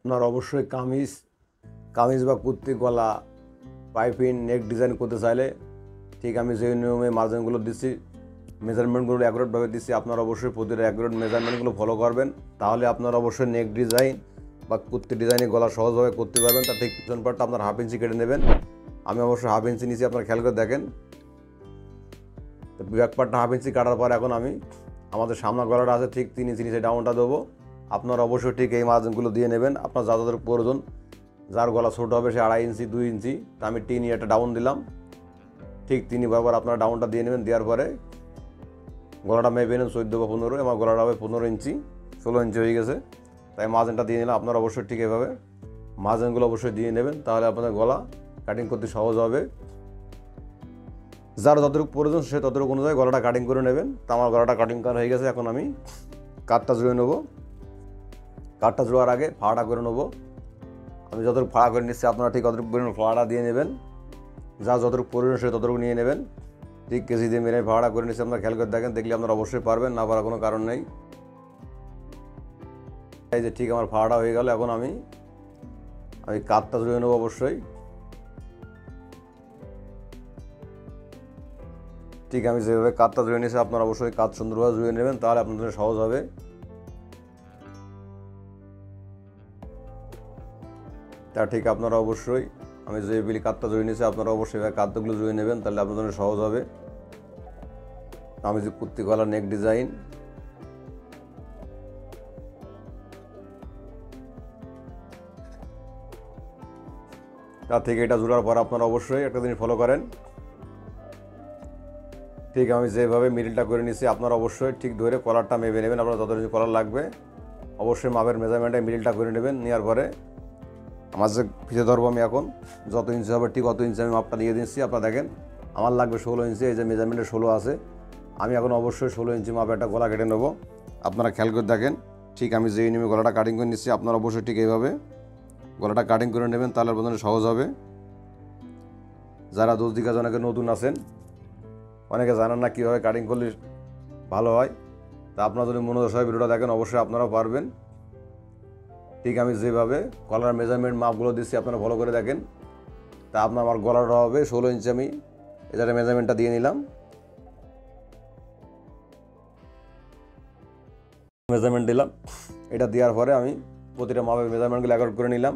আপনার অবশ্যই কামিজ বা কুর্তি গলা পাইপিং নেক ডিজাইন করতে চাইলে ঠিক আমি যে নিয়মে মার্জিনগুলো দিচ্ছি মেজারমেন্টগুলো অ্যাকুরেটভাবে দিচ্ছি আপনার অবশ্যই প্রতিটা অ্যাকুরেট মেজারমেন্টগুলো ফলো করবেন, তাহলে আপনার অবশ্যই নেক ডিজাইন বা কুর্তি ডিজাইনে গলা সহজভাবে করতে পারবেন। তার ঠিক পিছন পাটটা আপনার হাফ ইঞ্চি কেটে নেবেন। আমি অবশ্যই হাফ ইঞ্চি নিচে আপনার খেয়াল করে দেখেন। তো ব্যাক পার্টটা হাফ ইঞ্চি কাটার পর এখন আমি আমাদের সামনে গলাটা আছে ঠিক 3 ইঞ্চি নিচে ডাউনটা দেবো। আপনার অবশ্যই ঠিক এই মার্জিনগুলো দিয়ে নেবেন। আপনার যাদের প্রয়োজন, যার গলা ছোটো হবে সে 2.5 ইঞ্চি 2 ইঞ্চি, তা আমি 3 একটা ডাউন দিলাম। ঠিক 3 বরাবর আপনারা ডাউনটা দিয়ে নেবেন। দেওয়ার পরে গলাটা মেপে নেন 14 বা 15, আমার গলাটা হবে 15 ইঞ্চি, 16 ইঞ্চি হয়ে গেছে, তাই মার্জিনটা দিয়ে নিলাম। আপনারা অবশ্যই ঠিক এভাবে মার্জিনগুলো অবশ্যই দিয়ে নেবেন, তাহলে আপনাদের গলা কাটিং করতে সহজ হবে। যার যতটুকু প্রয়োজন সে ততটুকু অনুযায়ী গলাটা কাটিং করে নেবেন। তো আমার গলাটা কাটিং করা হয়ে গেছে, এখন আমি কাটটা জুড়ে নেবো। কাটটা জোড়ার আগে ফাড়াটা করে নেবো। আমি যতটুকু ফাড়া করে নিচ্ছি আপনারা ঠিক ততটুকু পরিমাণ ফাড়াটা দিয়ে নেবেন। যা যতটুকু প্রয়োজন সে ততটুকু নিয়ে নেবেন। ঠিক কেজি দিয়ে মেরে ফাড়া করে নিচ্ছি, আপনারা খেয়াল করে দেখেন, দেখলে আপনারা অবশ্যই পারবেন, না পারার কোনো কারণ নেই। এই যে ঠিক আমার ফাড়াটা হয়ে গেল, এখন আমি কাটটা জুড়ে নেবো। অবশ্যই ঠিক আমি যেভাবে কাটটা জুড়ে নিয়েছি আপনারা অবশ্যই কাট সুন্দরভাবে জুড়ে নেবেন, তাহলে আপনাদের সহজ হবে। তা ঠিক আপনারা অবশ্যই আমি যেভাবে কাটটা জুড়ে নিয়েছি আপনারা অবশ্যই কাটগুলো জুড়ে নেবেন, তাহলে আপনাদের সহজ হবে। আমি যে কুর্তি গলা নেক ডিজাইন তার থেকে এটা জোড়ার পর আপনারা অবশ্যই একটা জিনিস ফলো করেন। ঠিক আমি যেভাবে মিডলটা করে নিচ্ছি আপনারা অবশ্যই ঠিক ধরে কলারটা মেপে নেবেন। আপনার যত ইঞ্চি কলার লাগবে অবশ্যই মাপের মেজারমেন্টে মিডলটা করে নেবেন। নেওয়ার পরে আমার যে ফিতে ধরবো আমি এখন যত ইঞ্চি হবে ঠিক অত ইঞ্চি আমি মাপটা দিয়ে দিচ্ছি। আপনারা দেখেন আমার লাগবে 16 ইঞ্চি, এই যে মেজারমেন্টে 16 আছে। আমি এখন অবশ্যই 16 ইঞ্চি মাপে একটা গলা কেটে নেবো। আপনারা খেয়াল করে দেখেন, ঠিক আমি যেই নিয়মে গলাটা কাটিং করে নিচ্ছি আপনারা অবশ্যই ঠিক এইভাবে গলাটা কাটিং করে নেবেন, তাহলে আপনাদের সহজ হবে। যারা 10 দিকে অনেকে নতুন আছেন, অনেকে জানেন না কীভাবে কাটিং করলে ভালো হয়, তা আপনারা যদি মনোযোগ সহ ভিডিওটা দেখেন অবশ্যই আপনারাও পারবেন। ঠিক আমি যেভাবে গলার মেজারমেন্ট মাপগুলো দিচ্ছি আপনারা ভালো করে দেখেন। তা আমার গলাটা হবে 16 ইঞ্চি, আমি এটার মেজারমেন্টটা দিয়ে নিলাম। মেজারমেন্ট দিলাম, এটা দেওয়ার পরে আমি প্রতিটা মাপের মেজারমেন্টগুলো অ্যাকর্ড করে নিলাম।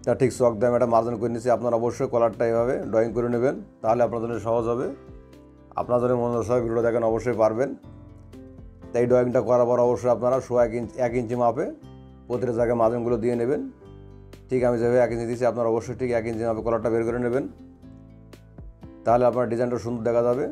তা ঠিক চক দিয়ে আমি একটা মার্জিন করে নিচ্ছি। আপনারা অবশ্যই কলারটা এভাবে ড্রয়িং করে নেবেন, তাহলে আপনাদের সহজ হবে। আপনারা যদি মনোযোগ সহ ভিডিও দেখেন অবশ্যই পারবেন। তাই এই ড্রয়িংটা করার পর অবশ্যই আপনারা 1 ইঞ্চি মাপে প্রতিটা জায়গায় মার্জিনগুলো দিয়ে নেবেন। ঠিক আমি যেভাবে 1 ইঞ্চি দিচ্ছি আপনারা অবশ্যই ঠিক 1 ইঞ্চি মাপে কলারটা বের করে নেবেন, তাহলে আপনার ডিজাইনটা সুন্দর দেখা যাবে।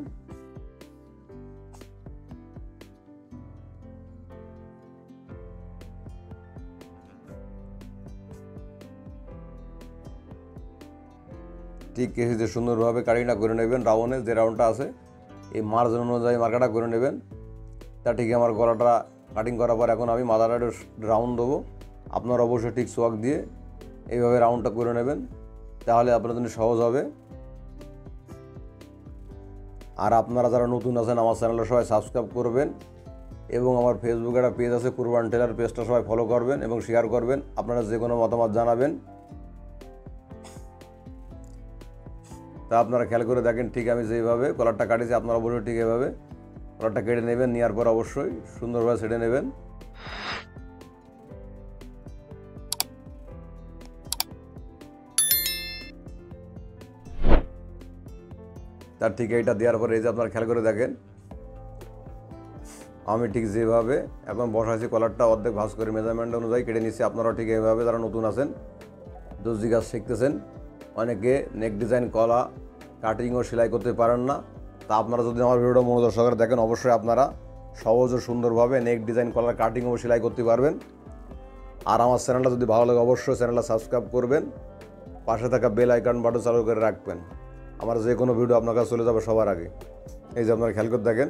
ঠিক কেসিতে সুন্দরভাবে কাটিংটা করে নেবেন। রাউন্ডে যে রাউন্ডটা আছে এই মার্জিন অনুযায়ী মার্কাটা করে নেবেন। তা ঠিক আমার গলাটা কাটিং করার পর এখন আমি মাথাটা রাউন্ড দেবো। আপনারা অবশ্যই ঠিক সোয়াক দিয়ে এইভাবে রাউন্ডটা করে নেবেন, তাহলে আপনাদের জন্য সহজ হবে। আর আপনারা যারা নতুন আছেন আমার চ্যানেলটা সবাই সাবস্ক্রাইব করবেন, এবং আমার ফেসবুকে একটা পেজ আছে কুরবান টেলার, পেজটা সবাই ফলো করবেন এবং শেয়ার করবেন। আপনারা যে কোনো মতামত জানাবেন। তা আপনারা খেয়াল করে দেখেন, ঠিক আমি যেভাবে কলারটা কাটিয়েছি আপনারা অবশ্যই ঠিক এভাবে কলারটা কেটে নেবেন। নেওয়ার পর অবশ্যই সুন্দরভাবে ছেড়ে নেবেন। তার ঠিক এইটা দেওয়ার পরে এই যে আপনারা খেয়াল করে দেখেন আমি ঠিক যেভাবে এখন বসাইছি কলারটা অর্ধেক ভাঁজ করে মেজারমেন্ট অনুযায়ী কেটে নিচ্ছি। আপনারাও ঠিক এইভাবে যারা নতুন আছেন, দর্জি কাজ শিখতেছেন, অনেকে নেক ডিজাইন কলা কাটিং ও সেলাই করতে পারেন না, তা আপনারা যদি আমার ভিডিওটা মনোযোগ সহকারে দেখেন অবশ্যই আপনারা সহজ ও সুন্দরভাবে নেক ডিজাইন কলার কাটিং ও সেলাই করতে পারবেন। আর আমার চ্যানেলটা যদি ভালো লাগে অবশ্যই চ্যানেলটা সাবস্ক্রাইব করবেন, পাশে থাকা বেল আইকন বাটন চালু করে রাখবেন, আমার যে কোনো ভিডিও আপনার কাছে চলে যাবে সবার আগে। এই যে আপনারা খেয়াল করে দেখেন।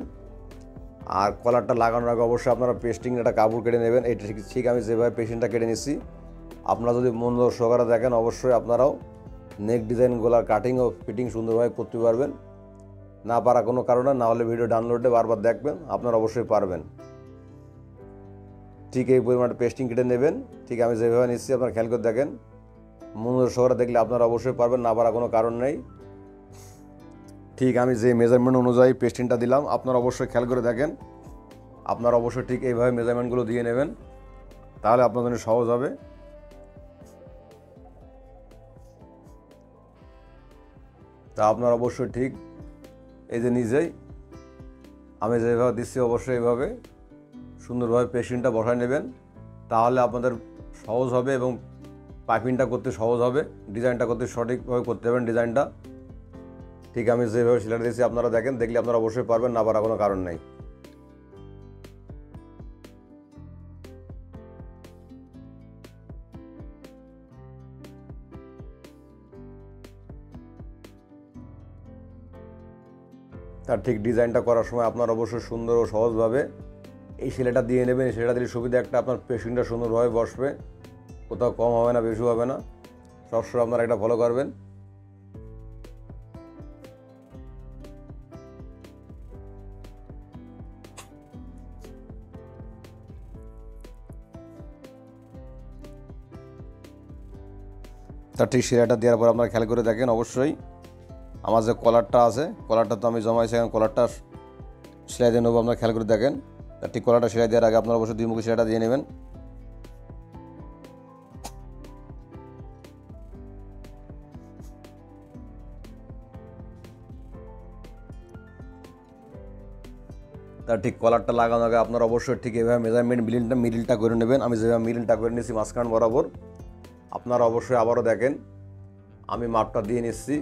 আর কলারটা লাগানোর আগে অবশ্যই আপনারা পেস্টিং একটা কাপড় কেটে নেবেন। এইটা ঠিক আমি যেভাবে পেস্টিংটা কেটে নিচ্ছি আপনারা যদি মনোযোগ সহকারে দেখেন অবশ্যই আপনারাও নেক ডিজাইন গলার কাটিং ও ফিটিং সুন্দরভাবে করতে পারবেন। না পারা কোনো কারণে না হলে ভিডিও ডাউনলোডে বারবার দেখবেন, আপনারা অবশ্যই পারবেন। ঠিক এই পরিমাণে পেস্টিং কেটে নেবেন। ঠিক আমি যেভাবে নিচ্ছি আপনারা খেয়াল করে দেখেন, মনোযোগ সহকারে দেখলে আপনারা অবশ্যই পারবেন, না পারার কোনো কারণ নেই। ঠিক আমি যে মেজারমেন্ট অনুযায়ী পেস্টিংটা দিলাম আপনারা অবশ্যই খেয়াল করে দেখেন, আপনারা অবশ্যই ঠিক এইভাবে মেজারমেন্টগুলো দিয়ে নেবেন, তাহলে আপনাদের জন্য সহজ হবে। তা আপনারা অবশ্যই ঠিক এই যে নিজেই আমি যেভাবে দিচ্ছি অবশ্যই এইভাবে সুন্দরভাবে পেস্টিংটা বসায় নেবেন, তাহলে আপনাদের সহজ হবে এবং পাইপিংটা করতে সহজ হবে, ডিজাইনটা করতে সঠিকভাবে করতে পারবেন ডিজাইনটা। ঠিক আমি যেভাবে সেলাইটা দিয়েছি আপনারা দেখেন, দেখলে আপনারা অবশ্যই পারবেন, না পারার কোনো কারণ নেই। তার ঠিক ডিজাইনটা করার সময় আপনারা অবশ্যই সুন্দর ও সহজভাবে এই সেলাইটা দিয়ে নেবেন। এই সেলাইটা দিলে সুবিধা একটা, আপনার পেস্টিংটা সুন্দরভাবে বসবে, কোথাও কম হবে না, বেশি হবে না, সবসময় আপনারা এটা ফলো করবেন। তার ঠিক সেলাইটা দেওয়ার পর আপনারা খেয়াল করে দেখেন, অবশ্যই আমার যে কলারটা আছে, কলারটা তো আমি জমাইছি, এখন কলারটা সেলাই দিয়ে নেবো, আপনারা খেয়াল করে দেখেন। তার ঠিক কলারটা সেলাই দেওয়ার আগে আপনারা অবশ্যই দুই মুখে সেলাইটা দিয়ে নেবেন। তার ঠিক কলারটা লাগানোর আগে আপনারা অবশ্যই ঠিক এভাবে মেজারমেন্ট মিডিলটা করে নেবেন। আমি যেভাবে মিডিলটা করে নিচ্ছি মাঝখান বরাবর, আপনারা অবশ্যই আবারও দেখেন আমি মাপটা দিয়ে নিচ্ছি।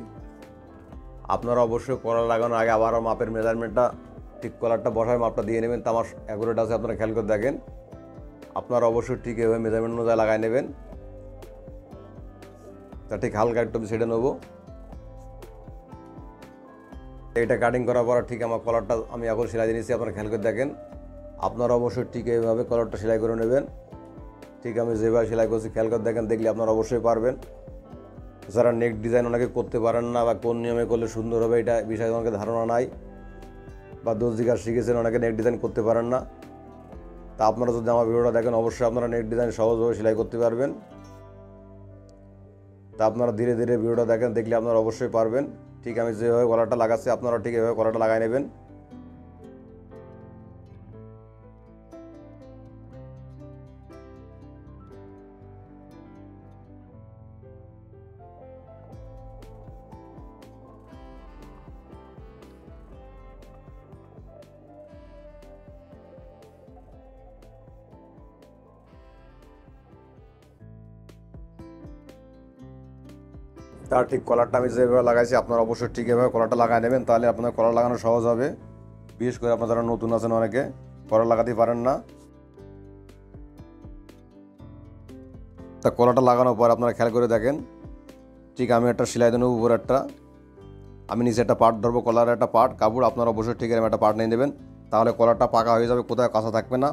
আপনারা অবশ্যই কলার লাগানোর আগে আবারও মাপের মেজারমেন্টটা ঠিক কলারটা বসায় মাপটা দিয়ে নেবেন। তা আমার অ্যাকুরেট আছে, আপনারা খেয়াল করে দেখেন। আপনারা অবশ্যই ঠিক এভাবে মেজারমেন্ট অনুযায়ী লাগাই নেবেন। তা ঠিক হালকা একটু ছেড়ে নেবো। এটা কাটিং করার পর ঠিক আমার কলারটা আমি এখন সেলাই দিয়ে নিচ্ছি, আপনারা খেয়াল করে দেখেন। আপনারা অবশ্যই ঠিক এইভাবে কলারটা সেলাই করে নেবেন। ঠিক আমি যেভাবে সেলাই করছি খেয়াল করে দেখেন, দেখলে আপনারা অবশ্যই পারবেন। যারা নেক ডিজাইন অনেকে করতে পারেন না বা কোন নিয়মে করলে সুন্দর হবে এটা বিষয়ে অনেকে ধারণা নাই, বা দোষ জিজ্ঞাসা শিখেছেন, অনেকে নেক ডিজাইন করতে পারেন না। তা আপনারা যদি আমার ভিডিওটা দেখেন অবশ্যই আপনারা নেক ডিজাইন সহজভাবে সেলাই করতে পারবেন। তা আপনারা ধীরে ধীরে ভিডিওটা দেখেন, দেখলে আপনারা অবশ্যই পারবেন। ঠিক আমি যেভাবে কলারটা লাগাচ্ছি আপনারা ঠিক এভাবে কলারটা লাগাই নেবেন। তার ঠিক কলারটা আমি যেভাবে লাগাইছি আপনারা অবশ্যই ঠিক এভাবে কলারটা লাগাই নেবেন, তাহলে আপনার কলার লাগানো সহজ হবে। বিশেষ করে আপনারা যারা নতুন আছেন অনেকে কলার লাগাতে পারেন না। তা কলারটা লাগানোর পর আপনারা খেয়াল করে দেখেন, ঠিক আমি একটা সেলাই দেবো উপর একটা, আমি নিচে একটা পার্ট ধরবো, কলারের একটা পার্ট কাপড়, আপনারা অবশ্যই ঠিক এরকম একটা পার্ট নিয়ে নেবেন, তাহলে কলারটা পাকা হয়ে যাবে, কোথায় কাঁচা থাকবে না।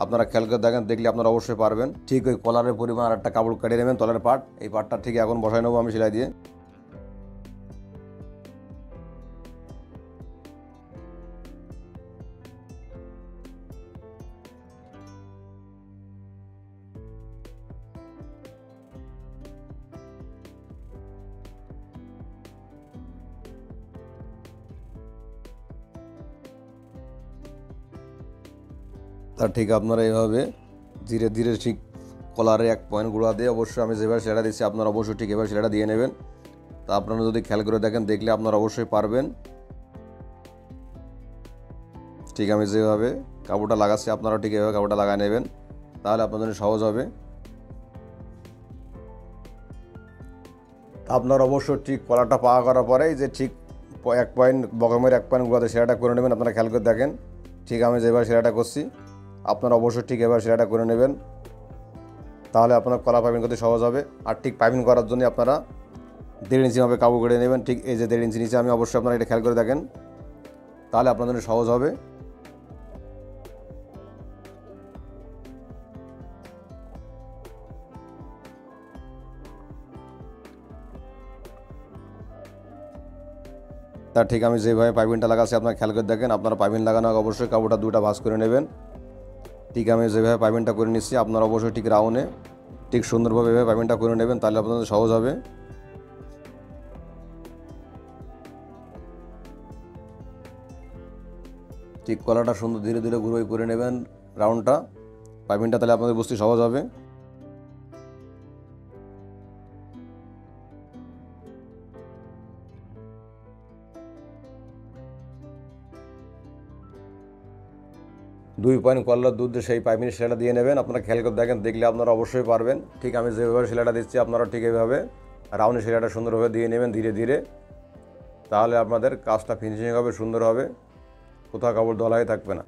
আপনারা খেয়াল করে দেখেন, দেখলে আপনারা অবশ্যই পারবেন। ঠিক ওই কলারের পরিমাণ আর একটা কাপড় কেটে নেবেন তলার পার্ট, এই পার্টটা ঠিক এখন বসাই নেবো আমি সেলাই দিয়ে। তার ঠিক আপনারা এইভাবে ধীরে ধীরে ঠিক কলারে এক পয়েন্ট গুঁড়া দিয়ে অবশ্যই আমি যেভাবে সেলাইটা দিচ্ছি আপনারা অবশ্যই ঠিক এভাবে সেলাইটা দিয়ে নেবেন। তা আপনারা যদি খেয়াল করে দেখেন, দেখলে আপনারা অবশ্যই পারবেন। ঠিক আমি যেভাবে কাপড়টা লাগাচ্ছি আপনারা ঠিক এভাবে কাপড়টা লাগাই নেবেন, তাহলে আপনাদের সহজ হবে। আপনারা অবশ্যই ঠিক কলারটা পাকা করার পরে যে ঠিক এক পয়েন্ট বগমের এক পয়েন্ট গুঁড়াতে সেলাইটা করে নেবেন। আপনারা খেয়াল করে দেখেন, ঠিক আমি যেভাবে সেলাইটা করছি আপনারা অবশ্যই ঠিক এভাবে সেলাইটা করে নেবেন, তাহলে আপনার কলা পাইপিং করতে সহজ হবে। আর ঠিক পাইপিং করার জন্য আপনারা 1.5 ইঞ্চি ভাবে কাপড় কেটে নেবেন। ঠিক এই যে 1.5 ইঞ্চি নিচে আমি অবশ্যই আপনারা এটা খেয়াল করে দেখেন, তাহলে আপনাদের জন্য সহজ হবে। তা ঠিক আমি যেভাবে পাইপিংটা লাগাচ্ছি আপনারা খেয়াল করে দেখেন, আপনারা পাইপিং লাগানো অবশ্যই কাপড়টা দুটো ভাঁজ করে নেবেন। ঠিক আমি যেভাবে পাইপিংটা করে নিচ্ছি আপনারা অবশ্যই ঠিক রাউন্ডে ঠিক সুন্দরভাবে এভাবে পাইপিংটা করে নেবেন, তাহলে আপনাদের সহজ হবে। ঠিক কলাটা সুন্দর ধীরে ধীরে ঘুরে করে নেবেন রাউন্ডটা পাইপিংটা, তাহলে আপনাদের বুঝতে সহজ হবে। দুই পয়েন্ট কলার দুধ দিয়ে সেই পাইপিং সেলাইটা দিয়ে নেবেন। আপনারা খেয়াল করে দেখেন, দেখলে আপনারা অবশ্যই পারবেন। ঠিক আমি যেভাবে সেলাইটা দিচ্ছি আপনারা ঠিক এইভাবে রাউন্ডে সেলাইটা সুন্দরভাবে দিয়ে নেবেন ধীরে ধীরে, তাহলে আপনাদের কাজটা ফিনিশিং হবে, সুন্দর হবে, কোথাও কাপড় দলা হয়ে থাকবে না।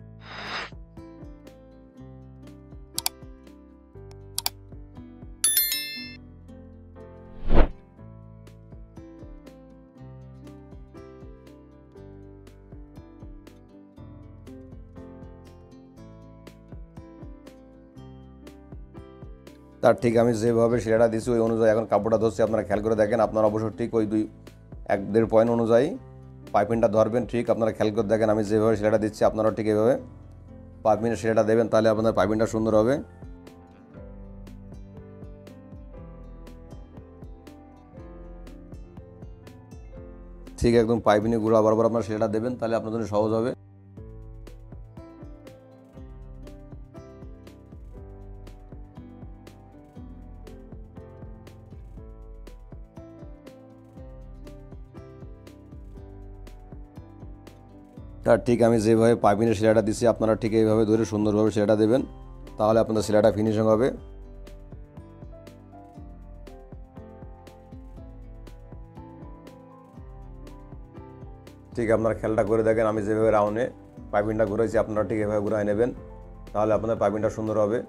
তার ঠিক আমি যেভাবে সেলাইটা দিচ্ছি ওই অনুযায়ী এখন কাপড়টা ধরছি, আপনারা খেয়াল করে দেখেন। আপনারা অবশ্যই ঠিক ওই 1-1.5 পয়েন্ট অনুযায়ী পাইপিংটা ধরবেন। ঠিক আপনারা খেয়াল করে দেখেন, আমি যেভাবে সেলাইটা দিচ্ছি আপনারাও ঠিক এইভাবে পাইপিংয়ের সেলাইটা দেবেন, তাহলে আপনাদের পাইপিংটা সুন্দর হবে। ঠিক একদম পাইপিংয়ে গুঁড়া বরাবর আপনারা সেলাইটা দেবেন, তাহলে আপনাদের জন্য সহজ হবে। তার ঠিক আমি যেভাবে পাইপিংয়ের সেলাইটা দিচ্ছি আপনারা ঠিক এইভাবে ধরে সুন্দরভাবে সেলাইটা দেবেন, তাহলে আপনাদের সেলাইটা ফিনিশিং হবে। ঠিক আপনারা খেয়ালটা করে দেখেন, আমি যেভাবে রাউন্ডে পাইপিংটা ঘুরাইছি আপনারা ঠিক এভাবে ঘুরাই নেবেন, তাহলে আপনাদের পাইপিংটা সুন্দর হবে।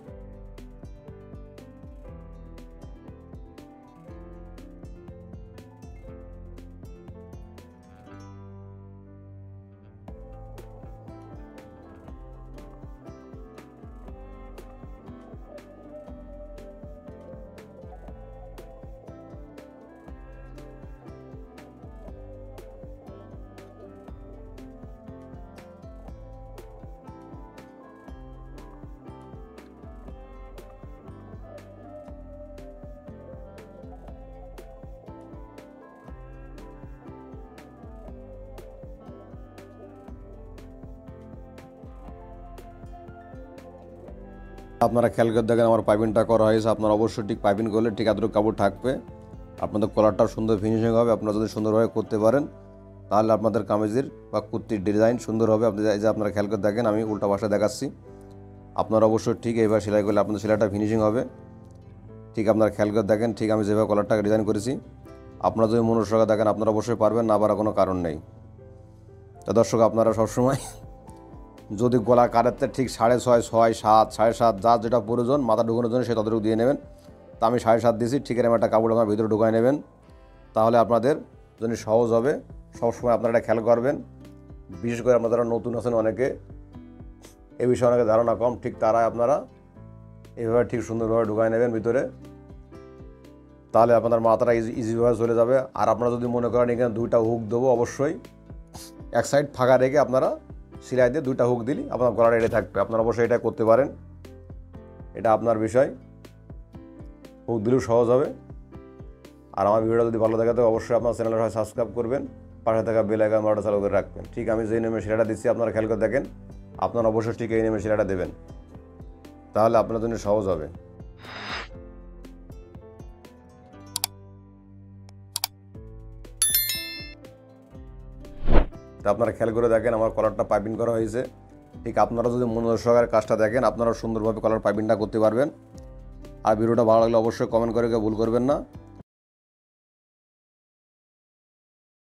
আপনারা খেয়াল করে দেখেন আমার পাইপিংটা করা হয়েছে। আপনারা অবশ্যই ঠিক পাইপিং করলে ঠিক এতটুকু কাপড় থাকবে, আপনাদের কলারটাও সুন্দর ফিনিশিং হবে। আপনারা যদি সুন্দরভাবে করতে পারেন তাহলে আপনাদের কামিজের বা কুর্তির ডিজাইন সুন্দর হবে। আপনি যে আপনারা খেয়াল করে দেখেন, আমি উল্টা পাশে দেখাচ্ছি, আপনারা অবশ্যই ঠিক এইভাবে সেলাই করলে আপনাদের সেলাইটা ফিনিশিং হবে। ঠিক আপনারা খেয়াল করে দেখেন, ঠিক আমি যেভাবে কলারটাকে ডিজাইন করেছি আপনারা যদি মনোযোগ দেখেন আপনারা অবশ্যই পারবেন, না পারার কোনো কারণ নেই। তো দর্শক, আপনারা সবসময় যদি গলা কাটাতে ঠিক 6.5, 6, 7, 7.5 যার যেটা প্রয়োজন মাথা ঢুকানোর জন্য সে ততটুকু দিয়ে নেবেন। তা আমি 7.5 দিয়েছি, ঠিক এরকম একটা কাপড় আমার ভিতরে ঢুকাই নেবেন, তাহলে আপনাদের জন্য সহজ হবে। সবসময় আপনারা এটা খেয়াল করবেন, বিশেষ করে আপনারা নতুন আছেন অনেকে, এ বিষয়ে অনেকে ধারণা কম, ঠিক তারা আপনারা এইভাবে ঠিক সুন্দরভাবে ঢুকাই নেবেন ভিতরে, তাহলে আপনার মাথাটা ইজিভাবে চলে যাবে। আর আপনারা যদি মনে করেন এখানে 2টা হুক দেবো, অবশ্যই এক সাইড ফাঁকা রেখে আপনারা সেলাই দিয়ে 2টা হুক দিলে আপনার গলা রেডি থাকবে। আপনারা অবশ্যই এটা করতে পারেন, এটা আপনার বিষয়, হুক দিলেও সহজ হবে। আর আমার ভিডিওটা যদি ভালো থাকে তো অবশ্যই আপনার চ্যানেলটা সাবস্ক্রাইব করবেন, পাশে থাকা বেল আইকন বাটনটা চালু করে রাখবেন। ঠিক আমি যে নিয়মে সেলাইটা দিচ্ছি আপনারা খেয়াল করে দেখেন, আপনারা অবশ্যই ঠিক এই নিয়মে সেলাইটা দেবেন, তাহলে আপনার জন্য সহজ হবে। তা আপনারা খেয়াল করে দেখেন আমার কলারটা পাইপিং করা হয়েছে। ঠিক আপনারা যদি মনোযোগ সহকারে কাজটা দেখেন আপনারা সুন্দরভাবে কলার পাইপিংটা করতে পারবেন। আর ভিডিওটা ভালো লাগলে অবশ্যই কমেন্ট করে ভুল করবেন না।